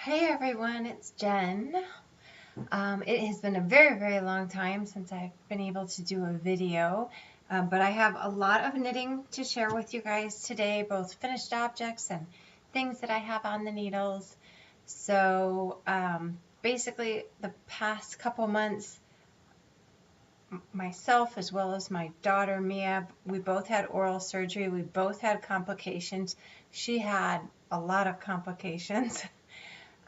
Hey everyone, it's Jen. It has been a very long time since I've been able to do a video, but I have a lot of knitting to share with you guys today, both finished objects and things that I have on the needles. So basically the past couple months, myself as well as my daughter Mia, we both had oral surgery. We both had complications. She had a lot of complications.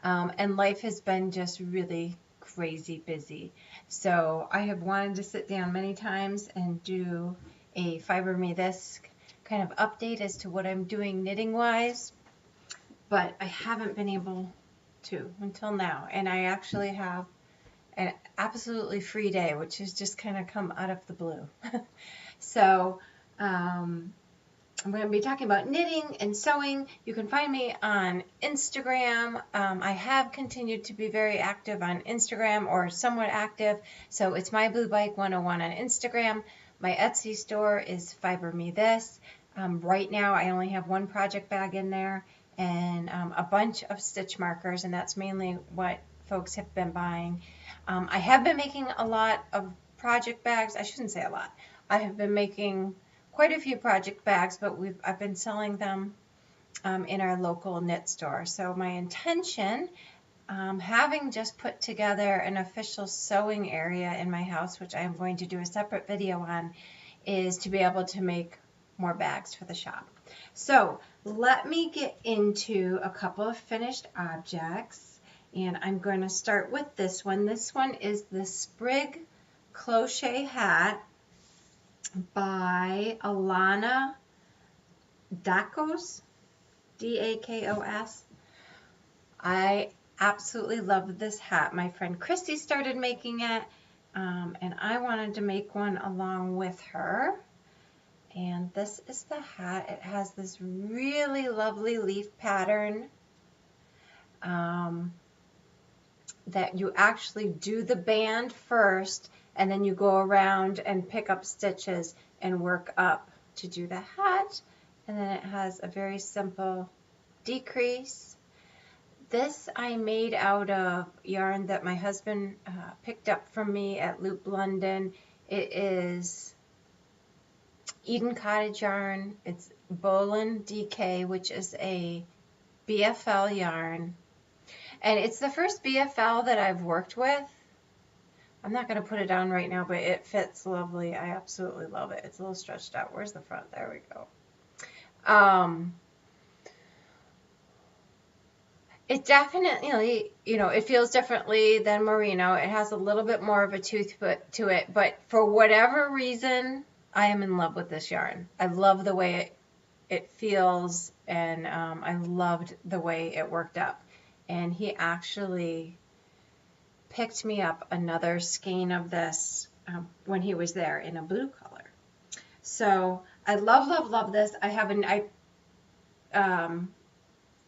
And life has been just really crazy busy. So I have wanted to sit down many times and do a Fiber Me This kind of update as to what I'm doing knitting wise, but I haven't been able to until now. And I actually have an absolutely free day, which has just kind of come out of the blue. So I'm going to be talking about knitting and sewing. You can find me on Instagram. I have continued to be very active on Instagram, or somewhat active. So it's My Blue Bike 101 on Instagram. My Etsy store is Fiber Me This. Right now I only have one project bag in there and a bunch of stitch markers, and that's mainly what folks have been buying. I have been making a lot of project bags. I shouldn't say a lot. I have been making quite a few project bags, but I've been selling them in our local knit store. So my intention, having just put together an official sewing area in my house, which I am going to do a separate video on, is to be able to make more bags for the shop. So let me get into a couple of finished objects, and I'm going to start with this one. This one is the Sprig Cloche Hat by Alana Dakos, D-A-K-O-S. I absolutely love this hat. My friend Christy started making it, and I wanted to make one along with her. And this is the hat. It has this really lovely leaf pattern that you actually do the band first, and then you go around and pick up stitches and work up to do the hat. And then it has a very simple decrease. This I made out of yarn that my husband picked up from me at Loop London. It is Eden Cottage yarn. It's Bolin DK, which is a BFL yarn. And it's the first BFL that I've worked with. I'm not going to put it on right now, but it fits lovely. I absolutely love it. It's a little stretched out. Where's the front? There we go. It definitely, it feels differently than merino. It has a little bit more of a tooth to it, but for whatever reason, I am in love with this yarn. I love the way it feels, and I loved the way it worked up. And he actually picked me up another skein of this when he was there in a blue color. So I love this. I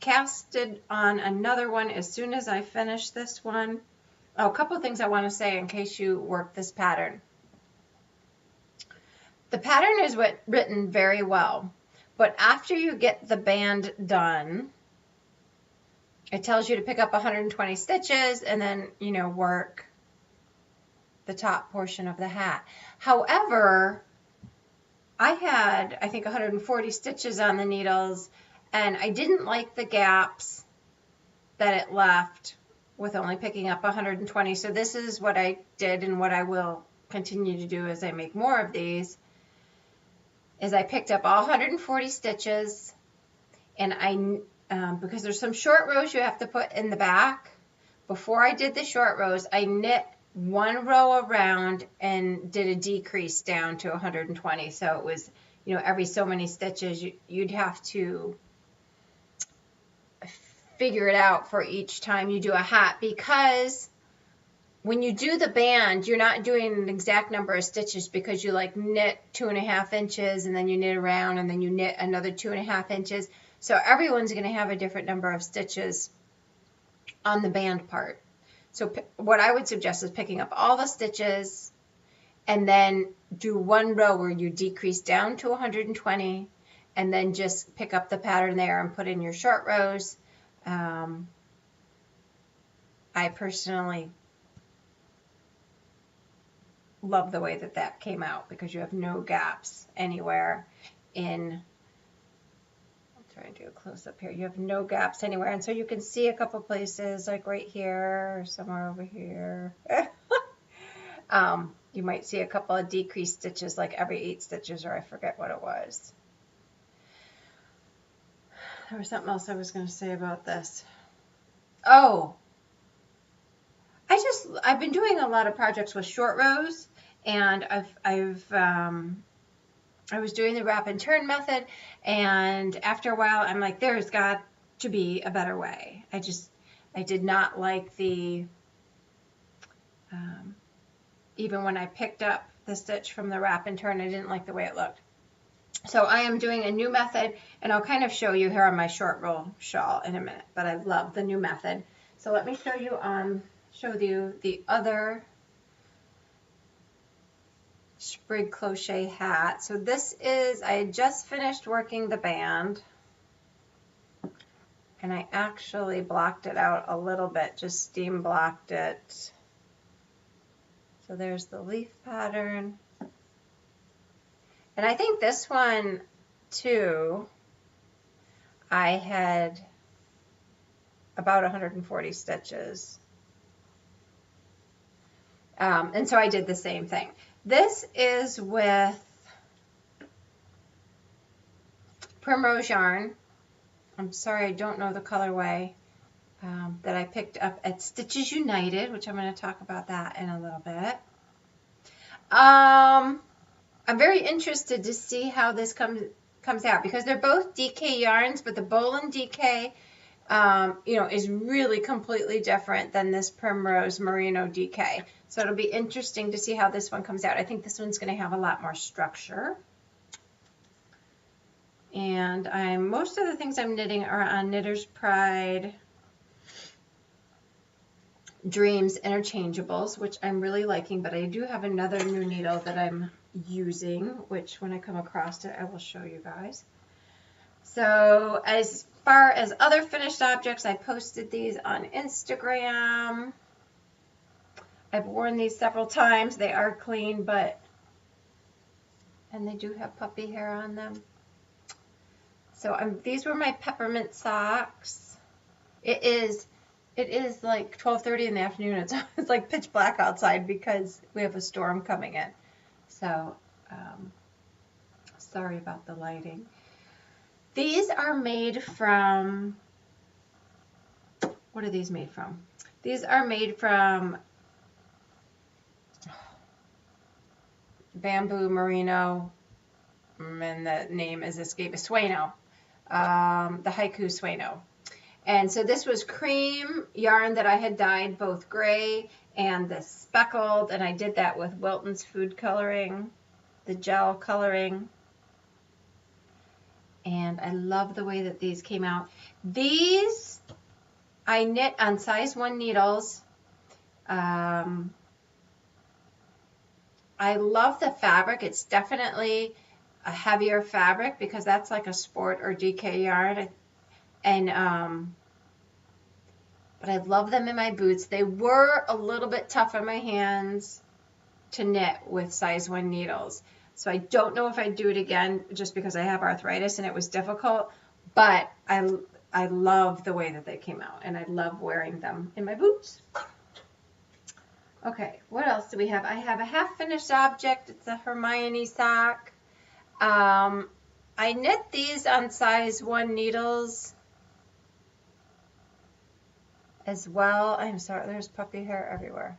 casted on another one as soon as I finish this one. Oh, a couple things I want to say in case you work this pattern. The pattern is written very well, but after you get the band done, it tells you to pick up 120 stitches and then, work the top portion of the hat. However, I had, I think, 140 stitches on the needles, and I didn't like the gaps that it left with only picking up 120. So this is what I did, and what I will continue to do as I make more of these, is I picked up all 140 stitches, and because there's some short rows you have to put in the back. Before I did the short rows, I knit one row around and did a decrease down to 120. So it was, every so many stitches, you'd have to figure it out for each time you do a hat, because when you do the band, you're not doing an exact number of stitches, because you knit 2.5 inches and then you knit around and then you knit another 2.5 inches. So everyone's going to have a different number of stitches on the band part. So what I would suggest is picking up all the stitches and then do one row where you decrease down to 120, and then just pick up the pattern there and put in your short rows. I personally love the way that that came out because you have no gaps anywhere in, I'll try and do a close up here. You have no gaps anywhere. And so you can see a couple places like right here or somewhere over here. You might see a couple of decreased stitches like every 8 stitches, or I forget what it was. There was something else I was going to say about this. Oh, I've been doing a lot of projects with short rows, and I was doing the wrap and turn method, and after a while I'm like, there's got to be a better way. I did not like the even when I picked up the stitch from the wrap and turn, I didn't like the way it looked. So I am doing a new method, and I'll kind of show you here on my short roll shawl in a minute, but I love the new method. So let me show you the other Sprig Cloche Hat. So this is, I had just finished working the band, and I actually blocked it out a little bit, just steam blocked it. So there's the leaf pattern. And I think this one too, I had about 140 stitches. And so I did the same thing. This is with Primrose yarn. I'm sorry, I don't know the colorway that I picked up at Stitches United, which I'm going to talk about that in a little bit. I'm very interested to see how this comes out because they're both DK yarns, but the Bolin DK, is really completely different than this Primrose Merino DK. So it'll be interesting to see how this one comes out. I think this one's going to have a lot more structure. And most of the things I'm knitting are on Knitter's Pride Dreams Interchangeables, which I'm really liking, but I do have another new needle that I'm using, which when I come across it, I will show you guys. So as far as other finished objects, I posted these on Instagram. I've worn these several times. They are clean, and they do have puppy hair on them. So these were my peppermint socks. It is like 12:30 in the afternoon. It's like pitch black outside because we have a storm coming in. So sorry about the lighting. These are made from, what are these made from? These are made from bamboo merino, and the name is escaping, Sueno, the Haiku Sueno. And so this was cream yarn that I had dyed both gray and the speckled, and I did that with Wilton's food coloring, the gel coloring. And I love the way that these came out. These I knit on size 1 needles. I love the fabric. It's definitely a heavier fabric because that's like a sport or DK yarn. And but I love them in my boots. They were a little bit tough on my hands to knit with size 1 needles. So I don't know if I'd do it again just because I have arthritis and it was difficult, but I love the way that they came out and I love wearing them in my boots. Okay, what else do we have? I have a half finished object. It's a Hermione sock. I knit these on size 1 needles as well. I'm sorry, there's puppy hair everywhere.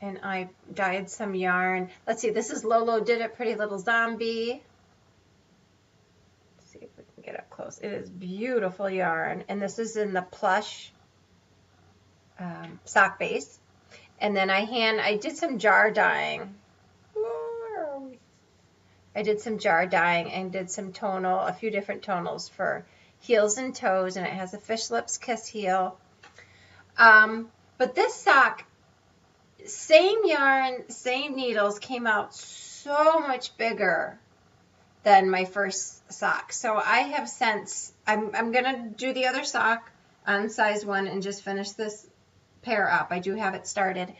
And I dyed some yarn. Let's see, this is Lolo Did It Pretty Little Zombie. Let's see if we can get up close. It is beautiful yarn. And this is in the plush sock base. And then I did some jar dyeing. Where are we? I did some jar dyeing and did some tonal, a few different tonals for heels and toes. And it has a Fish Lips Kiss heel. But this sock, same yarn, same needles, came out so much bigger than my first sock. So I have since, I'm going to do the other sock on size 1 and just finish this pair up. I do have it started.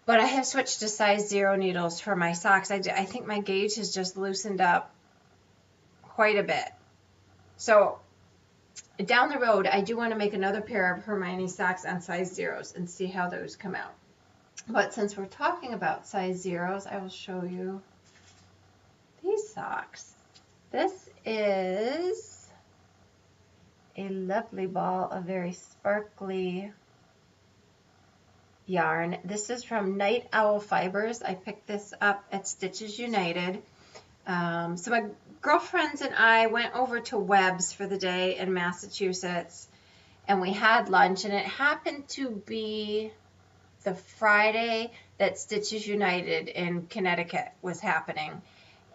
But I have switched to size 0 needles for my socks. I think my gauge has just loosened up quite a bit. So down the road, I do want to make another pair of Hermione socks on size 0s and see how those come out. But since we're talking about size 0s, I will show you these socks. This is a lovely ball of very sparkly yarn. This is from Night Owl Fibers. I picked this up at Stitches United. So my girlfriends and I went over to Webb's for the day in Massachusetts, and we had lunch, and it happened to be the Friday that Stitches United in Connecticut was happening.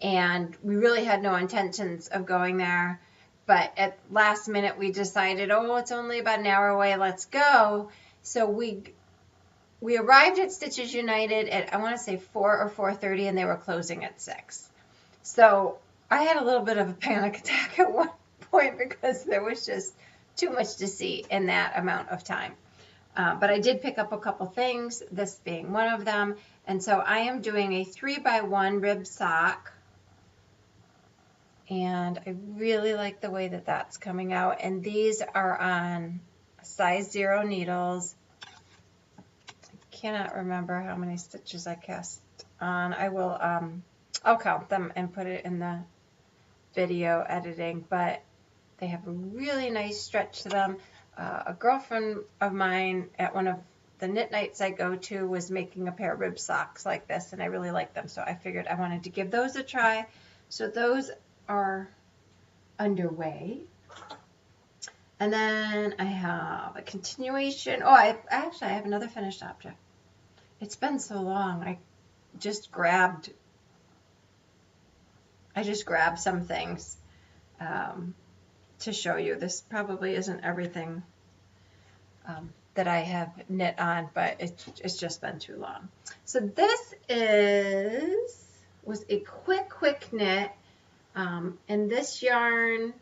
And we really had no intentions of going there, but at last minute we decided, oh, it's only about an hour away, let's go. So we arrived at Stitches United at, I want to say 4 or 4:30, and they were closing at 6. So I had a little bit of a panic attack at one point because there was just too much to see in that amount of time. But I did pick up a couple things, this being one of them. And so I am doing a 3x1 rib sock. And I really like the way that that's coming out. And these are on size 0 needles. I cannot remember how many stitches I cast on. I will, I'll count them and put it in the video editing, but they have a really nice stretch to them. A girlfriend of mine at one of the knit nights I go to was making a pair of rib socks like this, and I really like them, so I figured I wanted to give those a try. So those are underway. And then I have a continuation. Oh, I have another finished object. It's been so long. I just grabbed some things to show you. This probably isn't everything that I have knit on, but it's just been too long. So this was a quick knit, and this yarn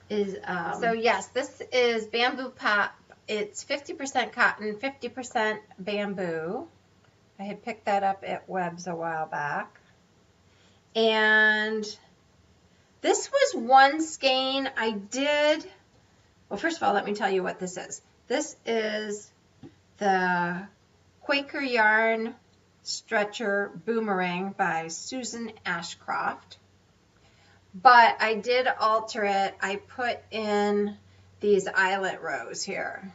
is, so yes, this is Bamboo Pop. It's 50% cotton, 50% bamboo. I had picked that up at Webb's a while back. And this was one skein I did. Well, first of all, let me tell you what this is. This is the Quaker Yarn Stretcher Boomerang by Susan Ashcroft. But I did alter it. I put in these eyelet rows here.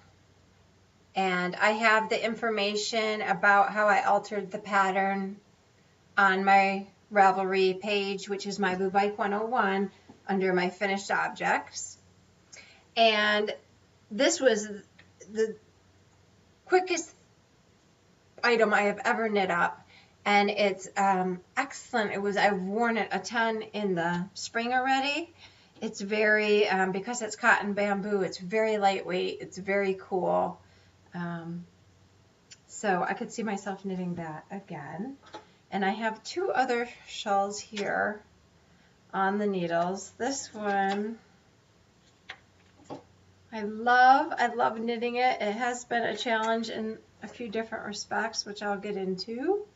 And I have the information about how I altered the pattern on my Ravelry page, which is my Boo Bike 101, under my finished objects. And this was the quickest item I have ever knit up, and it's excellent. I've worn it a ton in the spring already. It's very, because it's cotton bamboo, it's very lightweight, it's very cool. So I could see myself knitting that again. And I have two other shawls here on the needles. This one, I love knitting it. It has been a challenge in a few different respects, which I'll get into.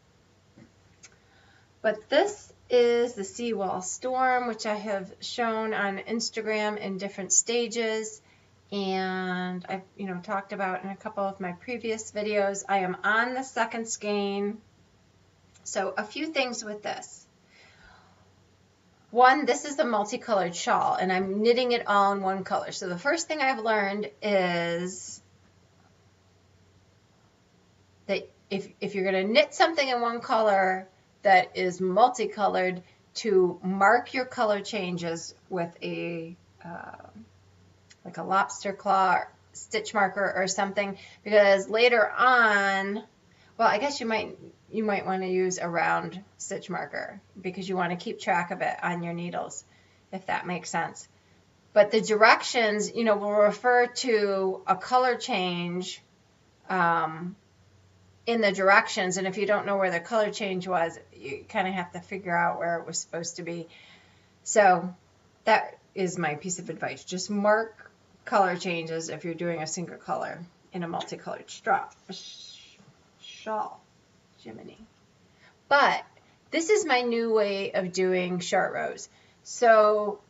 But this is the Seawall Storm, which I have shown on Instagram in different stages. And I've, talked about in a couple of my previous videos. I am on the second skein. So a few things with this. One, this is a multicolored shawl, and I'm knitting it all in one color. So the first thing I've learned is that if you're going to knit something in one color that is multicolored, to mark your color changes with a like a lobster claw or stitch marker or something, because later on, well, I guess you might want to use a round stitch marker because you want to keep track of it on your needles, if that makes sense. But the directions, will refer to a color change in the directions, and if you don't know where the color change was, you kind of have to figure out where it was supposed to be. So that is my piece of advice. Just mark color changes if you're doing a single color in a multicolored shawl. Jiminy. But this is my new way of doing short rows. So,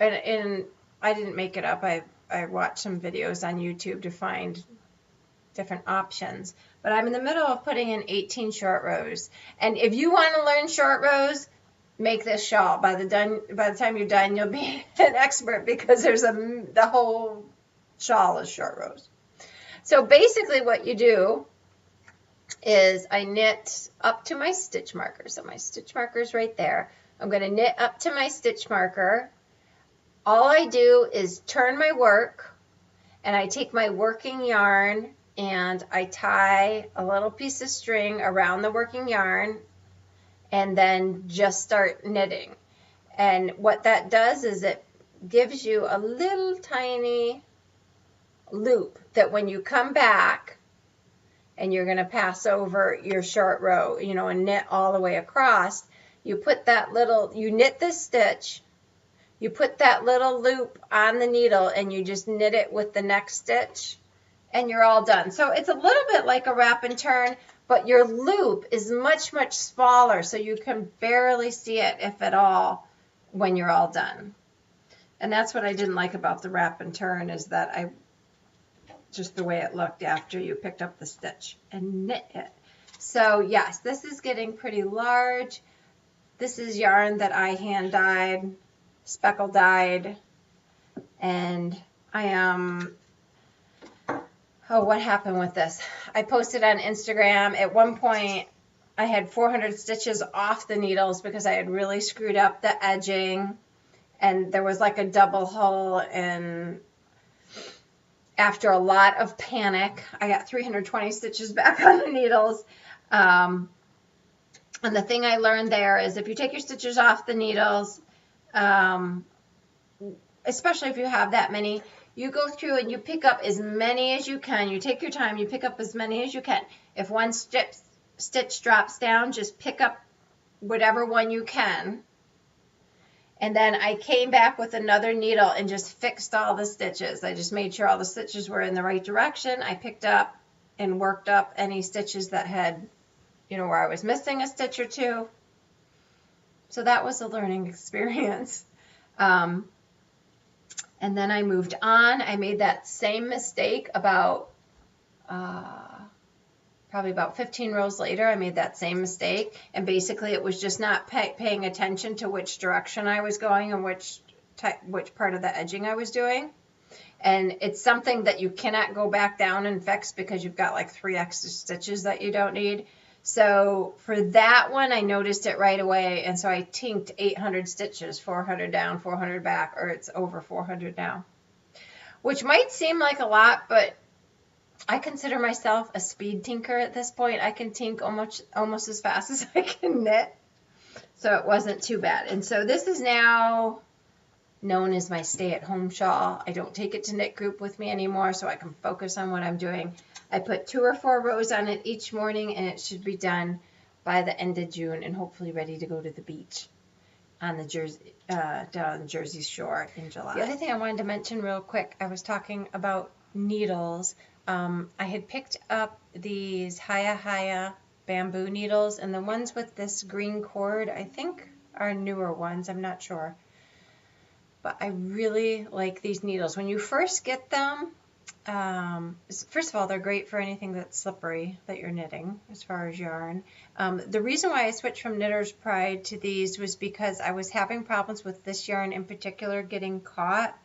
and I didn't make it up. I watched some videos on YouTube to find different options. But I'm in the middle of putting in 18 short rows. And if you want to learn short rows, make this shawl. By the time you're done, you'll be an expert because the whole shawl is short rows. So basically what you do is I knit up to my stitch marker. So my stitch marker is right there. I'm going to knit up to my stitch marker. All I do is turn my work, and I take my working yarn and I tie a little piece of string around the working yarn and then just start knitting. And what that does is it gives you a little tiny loop that when you come back and you're going to pass over your short row, you know, and knit all the way across, you knit this stitch, you put that little loop on the needle and you just knit it with the next stitch and you're all done. So it's a little bit like a wrap and turn, but your loop is much, much smaller, so you can barely see it, if at all, when you're all done. And that's what I didn't like about the wrap and turn, is that just the way it looked after you picked up the stitch and knit it. So yes, this is getting pretty large. This is yarn that I hand dyed, speckle dyed, and I am, what happened with this? I posted on Instagram. At one point, I had 400 stitches off the needles because I had really screwed up the edging, and there was like a double hole, and after a lot of panic, I got 320 stitches back on the needles. And the thing I learned there is if you take your stitches off the needles, especially if you have that many, you go through and you pick up as many as you can. You take your time, you pick up as many as you can. If one stitch drops down, just pick up whatever one you can. And then I came back with another needle and just fixed all the stitches. I just made sure all the stitches were in the right direction. I picked up and worked up any stitches that had, you know, where I was missing a stitch or two. So that was a learning experience. And then I moved on. I made that same mistake about probably about 15 rows later. I made that same mistake, and basically it was just not paying attention to which direction I was going and which part of the edging I was doing. And it's something that you cannot go back down and fix because you've got like 3 extra stitches that you don't need. So for that one, I noticed it right away, and so I tinked 800 stitches, 400 down, 400 back, or it's over 400 now, which might seem like a lot, but I consider myself a speed tinker at this point. I can tink almost as fast as I can knit, so it wasn't too bad. And so this is now known as my stay-at-home shawl. I don't take it to knit group with me anymore, so I can focus on what I'm doing. I put 2 or 4 rows on it each morning, and it should be done by the end of June and hopefully ready to go to the beach on the down on the Jersey Shore in July. The other thing I wanted to mention real quick, I was talking about needles. I had picked up these Haya bamboo needles, and the ones with this green cord, I think, are newer ones. I'm not sure. But I really like these needles. When you first get them, first of all, they're great for anything that's slippery that you're knitting as far as yarn. The reason why I switched from Knitter's Pride to these was because I was having problems with this yarn in particular getting caught.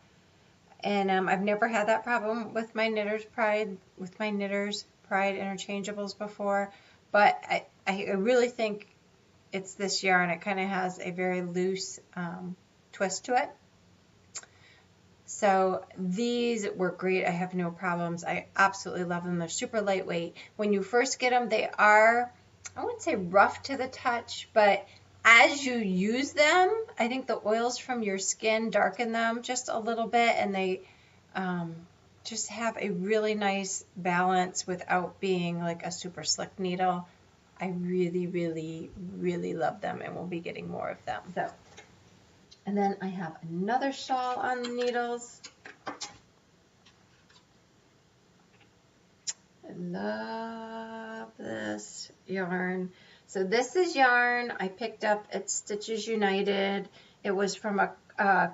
And I've never had that problem with my Knitter's Pride interchangeables before. But I really think it's this yarn. It kind of has a very loose twist to it. So these work great. I have no problems. I absolutely love them. They're super lightweight. When you first get them, they are, I wouldn't say rough to the touch, but as you use them, I think the oils from your skin darken them just a little bit, and they just have a really nice balance without being like a super slick needle. I really, really, really love them, and we'll be getting more of them. So. And then I have another shawl on the needles. I love this yarn. So this is yarn I picked up at Stitches United. It was from a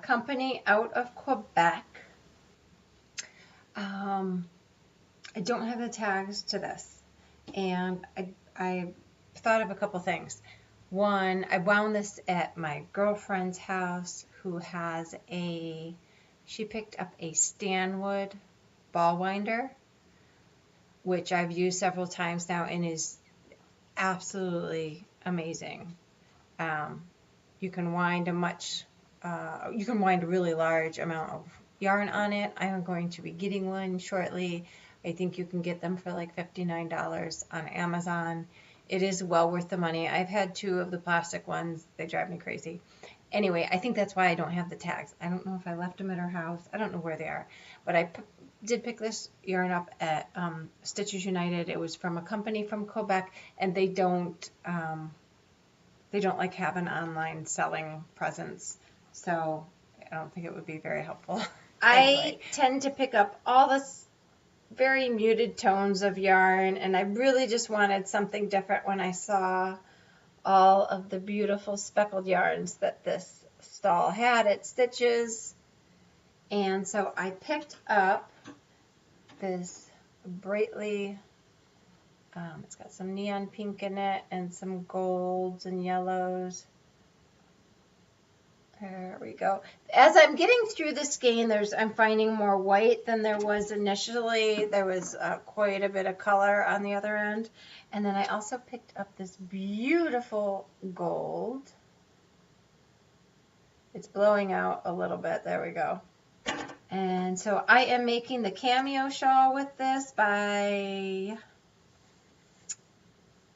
company out of Quebec. I don't have the tags to this, and I thought of a couple things. One, I wound this at my girlfriend's house who has she picked up a Stanwood ball winder, which I've used several times now and is absolutely amazing. You can wind you can wind a really large amount of yarn on it. I'm going to be getting one shortly. I think you can get them for like $59 on Amazon. It is well worth the money. I've had 2 of the plastic ones. They drive me crazy. Anyway, I think that's why I don't have the tags. I don't know if I left them at her house. I don't know where they are. But I did pick this yarn up at Stitches United. It was from a company from Quebec, and they don't like having online selling presence. So I don't think it would be very helpful. Anyway. I tend to pick up all this very muted tones of yarn, and I really just wanted something different when I saw all of the beautiful speckled yarns that this stall had at Stitches. And so I picked up this brightly, it's got some neon pink in it and some golds and yellows. There we go. As I'm getting through the skein, I'm finding more white than there was initially. There was quite a bit of color on the other end. And then I also picked up this beautiful gold. It's blowing out a little bit. There we go. And so I am making the Cameo Shawl with this by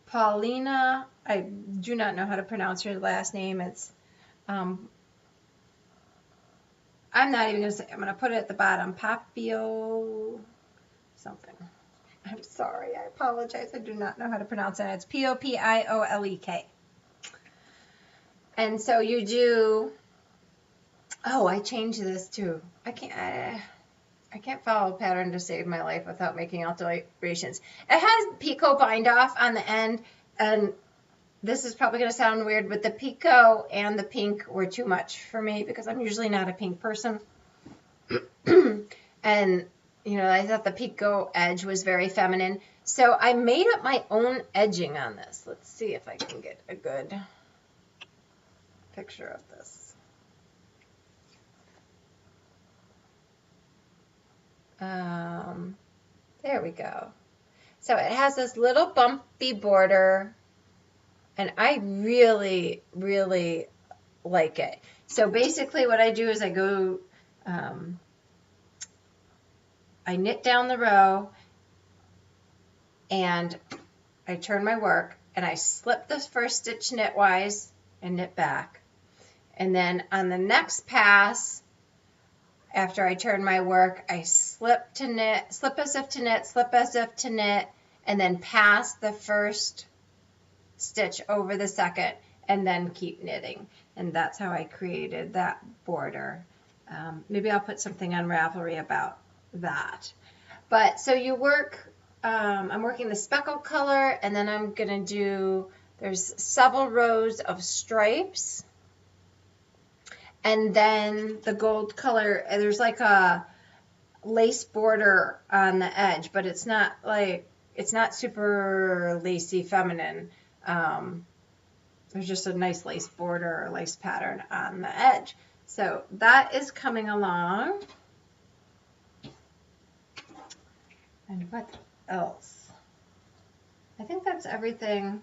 Paulina. I do not know how to pronounce her last name. It's I'm not even going to say, I'm going to put it at the bottom, Papio something. I'm sorry, I apologize. I do not know how to pronounce it. It's Popiolek. And so you do, oh, I changed this too. I can't follow a pattern to save my life without making alterations. It has picot bind off on the end, and this is probably going to sound weird, but the picot and the pink were too much for me because I'm usually not a pink person. And, you know, I thought the picot edge was very feminine. So I made up my own edging on this. Let's see if I can get a good picture of this. There we go. So it has this little bumpy border. And I really, really like it. So basically what I do is I go, I knit down the row and I turn my work and I slip the first stitch knitwise and knit back. And then on the next pass, after I turn my work, I slip to knit, slip as if to knit, slip as if to knit, and then pass the first stitch over the second and then keep knitting. And that's how I created that border. Maybe I'll put something on Ravelry about that. But so you work, I'm working the speckle color, and then I'm gonna do, there's several rows of stripes, and then the gold color, there's like a lace border on the edge, but it's not like, it's not super lacy feminine. There's just a nice lace border or lace pattern on the edge. So that is coming along. And what else? I think that's everything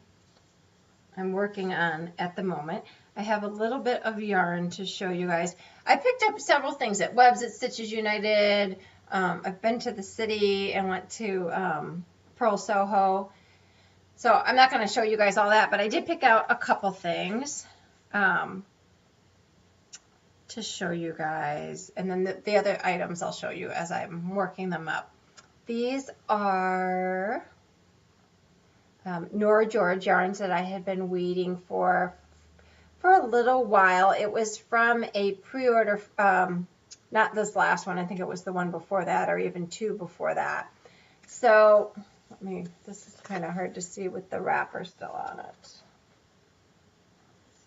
I'm working on at the moment. I have a little bit of yarn to show you guys. I picked up several things at Webs at Stitches United. I've been to the city and went to Pearl Soho. So I'm not going to show you guys all that, but I did pick out a couple things to show you guys. And then the other items I'll show you as I'm working them up. These are Nora George yarns that I had been waiting for a little while. It was from a pre-order, not this last one, I think it was the one before that or even 2 before that. So This is kind of hard to see with the wrapper still on it. Let's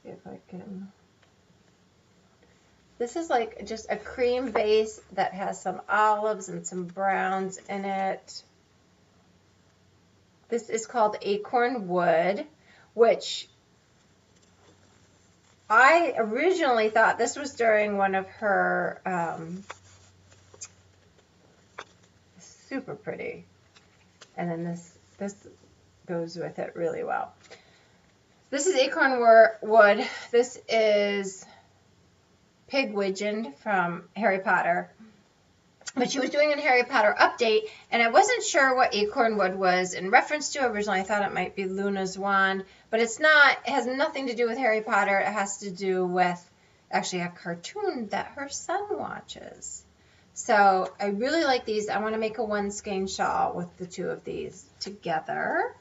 see if I can. This is like just a cream base that has some olives and some browns in it. This is called Acorn Wood, which I originally thought this was during one of her, super pretty. And then this goes with it really well. This is Acorn Wood. This is Pigwidgeon from Harry Potter. But she was doing a Harry Potter update, and I wasn't sure what Acorn Wood was in reference to. Originally, I thought it might be Luna's wand, but it's not. It has nothing to do with Harry Potter. It has to do with actually a cartoon that her son watches. So I really like these. I want to make a one skein shawl with the two of these together.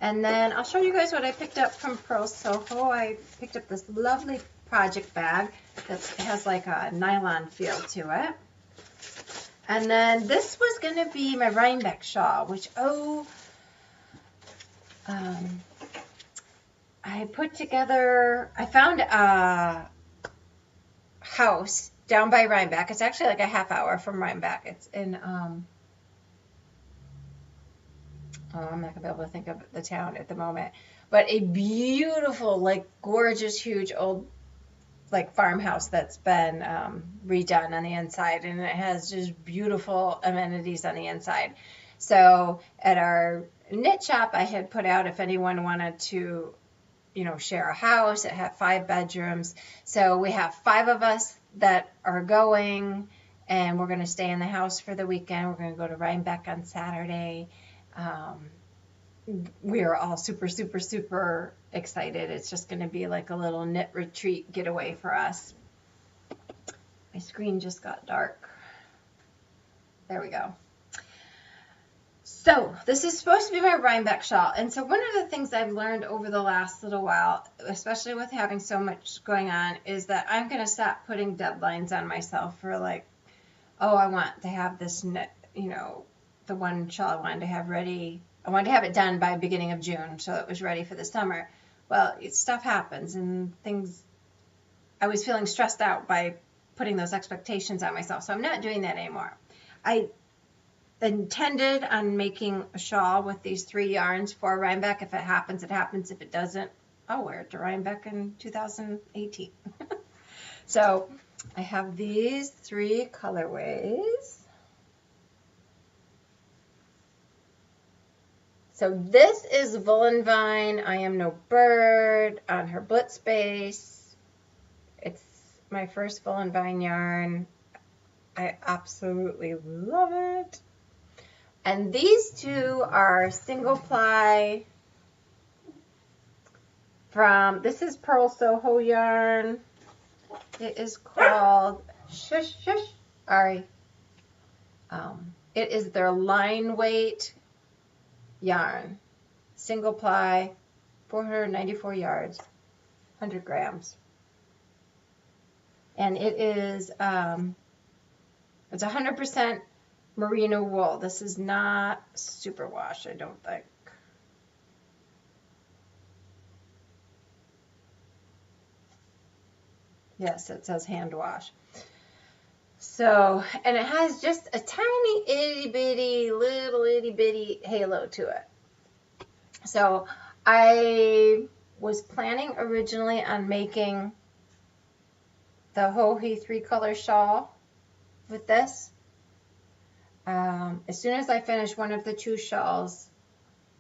And then I'll show you guys what I picked up from Pearl Soho. I picked up this lovely project bag that has like a nylon feel to it. And then this was going to be my Rhinebeck shawl, which, I put together, I found a house down by Rhinebeck. It's actually like a half hour from Rhinebeck. It's in, I'm not going to be able to think of the town at the moment, but a beautiful, like gorgeous, huge old like farmhouse that's been redone on the inside, and it has just beautiful amenities on the inside. So at our knit shop, I had put out if anyone wanted to, share a house. It had 5 bedrooms. So we have 5 of us that are going, and we're going to stay in the house for the weekend. We're going to go to Rhinebeck on Saturday. We are all super, super, super excited. It's just going to be like a little knit retreat getaway for us. My screen just got dark. There we go. So this is supposed to be my Rhinebeck shawl. And so one of the things I've learned over the last little while, especially with having so much going on, is that I'm going to stop putting deadlines on myself for like, oh, I want to have this knit, the one shawl I wanted to have ready. I wanted to have it done by beginning of June, so it was ready for the summer. Well, stuff happens and things, I was feeling stressed out by putting those expectations on myself, so I'm not doing that anymore. I intended on making a shawl with these 3 yarns for Rhinebeck. If it happens, it happens. If it doesn't, I'll wear it to Rhinebeck in 2018. So I have these 3 colorways. So this is Vine. I Am No Bird on her Blitz base. It's my first Vine yarn. I absolutely love it. And these 2 are single ply from, this is Pearl Soho yarn. It is called Shush Shush Ari. It is their line weight yarn, single ply, 494 yards, 100 grams. And it is, it's 100% merino wool. This is not superwash, I don't think. Yes, it says hand wash. So, and it has just a tiny itty bitty, little itty bitty halo to it. So I was planning originally on making the Hohi 3-color shawl with this. As soon as I finish one of the 2 shawls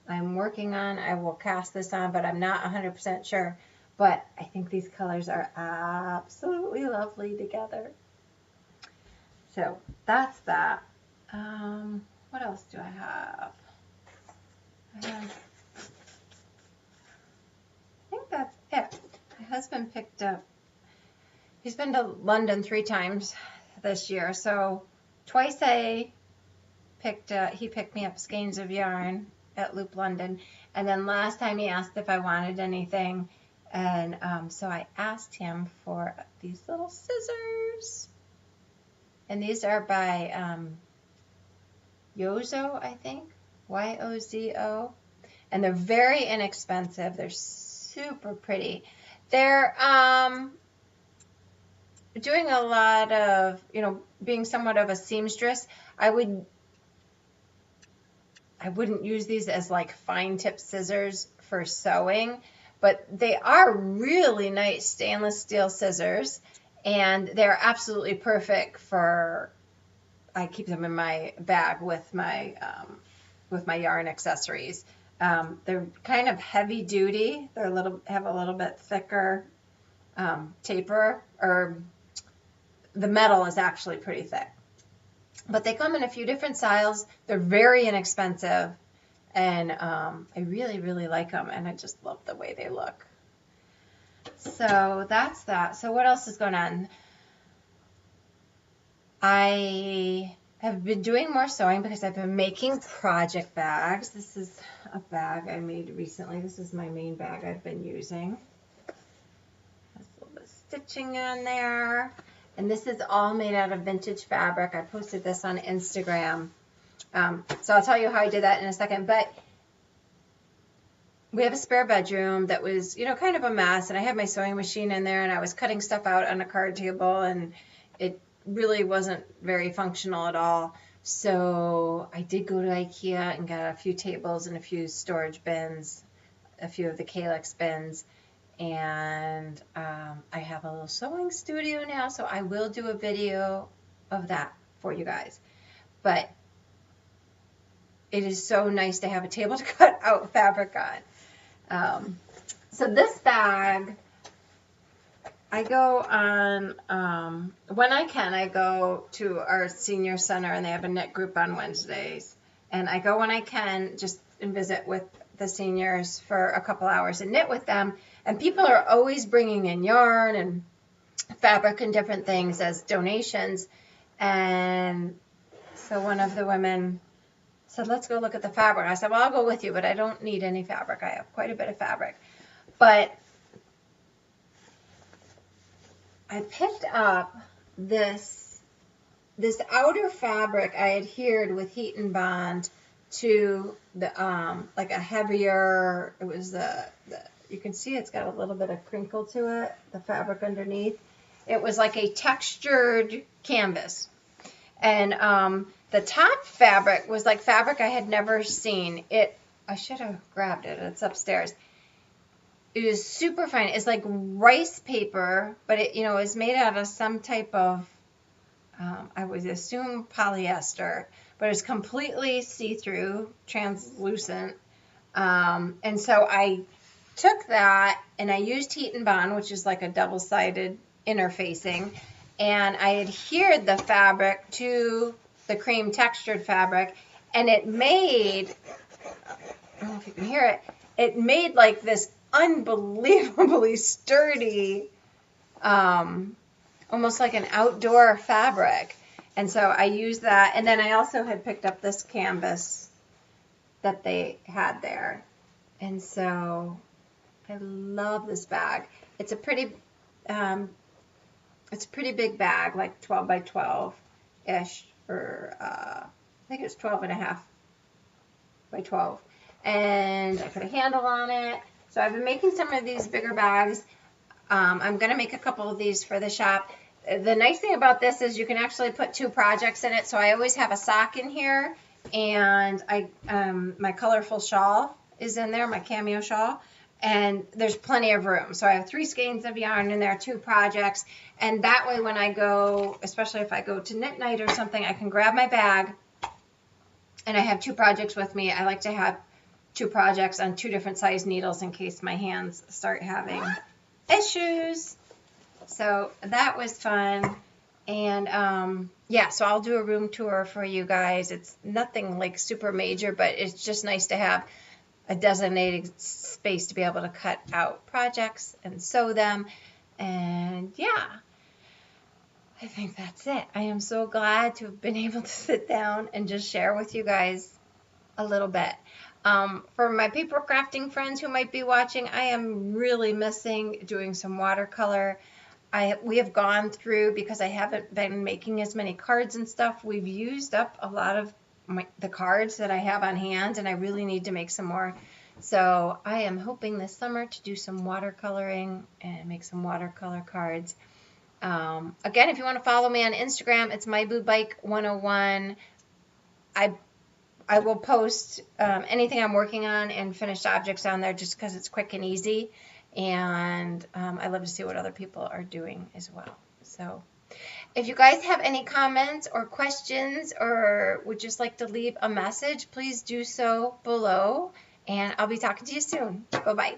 I'm working on, I will cast this on, but I'm not 100% sure. But I think these colors are absolutely lovely together. So that's that. What else do I have? I think that's it. My husband picked up, he's been to London 3 times this year. So twice he picked me up skeins of yarn at Loop London. And then last time he asked if I wanted anything. And so I asked him for these little scissors. And these are by Yozo, I think. Y-O-Z-O. And they're very inexpensive. They're super pretty. They're doing a lot of, being somewhat of a seamstress. I wouldn't use these as like fine tip scissors for sewing, but they are really nice stainless steel scissors, and they're absolutely perfect for, I keep them in my bag with my yarn accessories. They're kind of heavy duty. They're have a little bit thicker taper, or the metal is actually pretty thick. But they come in a few different styles. They're very inexpensive, and I really, really like them, and I just love the way they look. So that's that. So what else is going on? I have been doing more sewing because I've been making project bags. This is a bag I made recently. This is my main bag I've been using. Has a little bit of stitching on there. And this is all made out of vintage fabric. I posted this on Instagram. So I'll tell you how I did that in a second. But we have a spare bedroom that was, kind of a mess. And I had my sewing machine in there, and I was cutting stuff out on a card table, and it really wasn't very functional at all. So I did go to IKEA and got a few tables and a few storage bins, a few of the calyx bins. And I have a little sewing studio now, so I will do a video of that for you guys. But it is so nice to have a table to cut out fabric on. So this bag, I go on, when I can, I go to our senior center, and they have a knit group on Wednesdays. And I go when I can just and visit with the seniors for a couple hours and knit with them. And people are always bringing in yarn and fabric and different things as donations. And so one of the women said, let's go look at the fabric. I said, well, I'll go with you, but I don't need any fabric. I have quite a bit of fabric. But I picked up this outer fabric I adhered with heat and bond to the like a heavier, it was the you can see it's got a little bit of crinkle to it, the fabric underneath. It was like a textured canvas. And the top fabric was like fabric I had never seen. I should have grabbed it. It's upstairs. It is super fine. It's like rice paper, but it is made out of some type of, I would assume polyester, but it's completely see-through, translucent. And so I took that and I used heat and bond, which is like a double-sided interfacing, and I adhered the fabric to the cream textured fabric, and it made, I don't know if you can hear it, it made like this unbelievably sturdy, almost like an outdoor fabric. And so I used that, and then I also had picked up this canvas that they had there. And so I love this bag. It's a pretty big bag, like 12 by 12-ish, or I think it's 12.5 by 12. And I put a handle on it. So I've been making some of these bigger bags. I'm going to make a couple of these for the shop. The nice thing about this is you can actually put 2 projects in it. So I always have a sock in here, and my colorful shawl is in there, my Cameo shawl, and there's plenty of room. So I have 3 skeins of yarn in there, 2 projects, and that way when I go, especially if I go to knit night or something, I can grab my bag, and I have 2 projects with me. I like to have 2 projects on 2 different size needles in case my hands start having issues. So that was fun. And yeah, so I'll do a room tour for you guys. It's nothing like super major, but it's just nice to have a designated space to be able to cut out projects and sew them. And yeah, I think that's it. I am so glad to have been able to sit down and just share with you guys a little bit. For my paper crafting friends who might be watching, I am really missing doing some watercolor. We have gone through, because I haven't been making as many cards and stuff, we've used up a lot of the cards that I have on hand, and I really need to make some more. So I am hoping this summer to do some watercoloring and make some watercolor cards. Again, if you want to follow me on Instagram, it's myboobike101. I will post anything I'm working on and finished objects on there just because it's quick and easy. And I love to see what other people are doing as well. So if you guys have any comments or questions or would just like to leave a message, please do so below. And I'll be talking to you soon. Bye-bye.